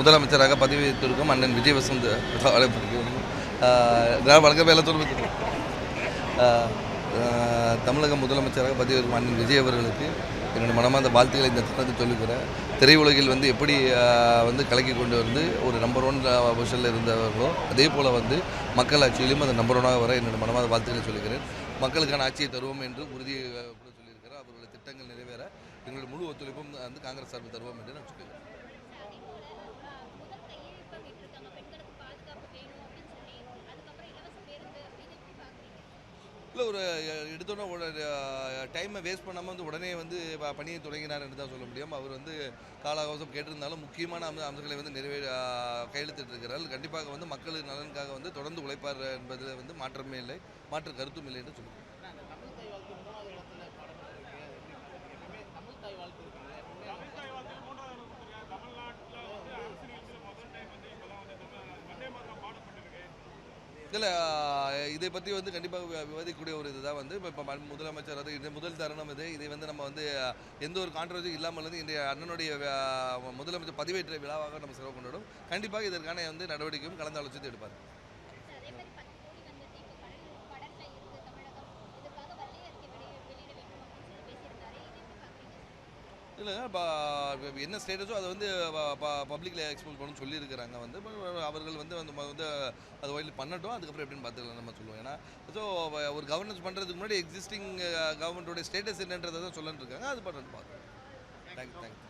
முதலமைச்சராக பதவியேற்றிருக்கும் அண்ணன் விஜய் வசந்த் வழக்க வேலை தோல்வி தமிழக முதலமைச்சராக பதவியேற்கும் அண்ணன் விஜய் அவர்களுக்கு என்னோட மனமார்ந்த வாழ்த்துக்களை இந்த தருணத்தை சொல்லிக்கிறேன். திரையுலகில் எப்படி கலக்கி கொண்டு ஒரு நம்பர் 1 பொசிஷனில் இருந்தவர்களோ அதே போல் மக்கள் ஆட்சியிலும் அந்த நம்பர் 1ஆக வர என்னோட மனமார்ந்த வாழ்த்துக்களை சொல்லிக்கிறேன். மக்களுக்கான ஆட்சியை தருவோம் என்று உறுதியை கூட சொல்லியிருக்கிறேன். அவர்களுடைய திட்டங்கள் நிறைவேற எங்களுடைய முழு ஒத்துழைப்பும் காங்கிரஸ் சார்பில் தருவோம் என்று நான் சொல்லியிருக்கிறேன். இல்லை, ஒரு எடுத்தோன்னே ஒரு டைமை வேஸ்ட் பண்ணாமல் உடனே பணியை தொடங்கினார் என்று தான் சொல்ல முடியும். அவர் கால அவகாசம் கேட்டிருந்தாலும் முக்கியமான அம்சங்களை கையெழுத்திட்டிருக்கிறார். கண்டிப்பாக மக்கள் நலனுக்காக தொடர்ந்து உழைப்பார் என்பதில் மாற்றமே இல்லை, மாற்று கருத்தும் இல்லை என்று சொல்லுங்கள். இதில் இதை பற்றி கண்டிப்பாக விவாதிக்கக்கூடிய ஒரு இதுதான் இப்போ முதலமைச்சர் இது முதல் தருணம் இதை நம்ம எந்த ஒரு கான்ட்ரவர்சி இல்லாமல் இன்றைய அண்ணனுடைய முதலமைச்சர் பதவியேற்ற விழாவாக நம்ம சிறப்பு கொண்டாடும். கண்டிப்பாக இதற்கான நடவடிக்கையும் கலந்து ஆலோசித்து எடுப்பார். இல்லை, என்ன ஸ்டேட்டஸோ அதை பப்ளிக்கில் எக்ஸ்போஸ் பண்ணணும்னு சொல்லியிருக்கிறாங்க. அவர்கள் அது வழியில் பண்ணட்டும், அதுக்கப்புறம் எப்படின்னு பார்த்துக்கலாம் நம்ம சொல்லுவோம். ஏன்னா ஸோ ஒரு கவர்னன்ஸ் பண்ணுறதுக்கு முன்னாடி எக்ஸிஸ்டிங் கவர்மெண்ட்டோடைய ஸ்டேட்டஸ் என்னன்றதை தான் சொல்லணுன்னு இருக்காங்க. அது பண்ணணும் பார்த்து. தேங்க்யூ.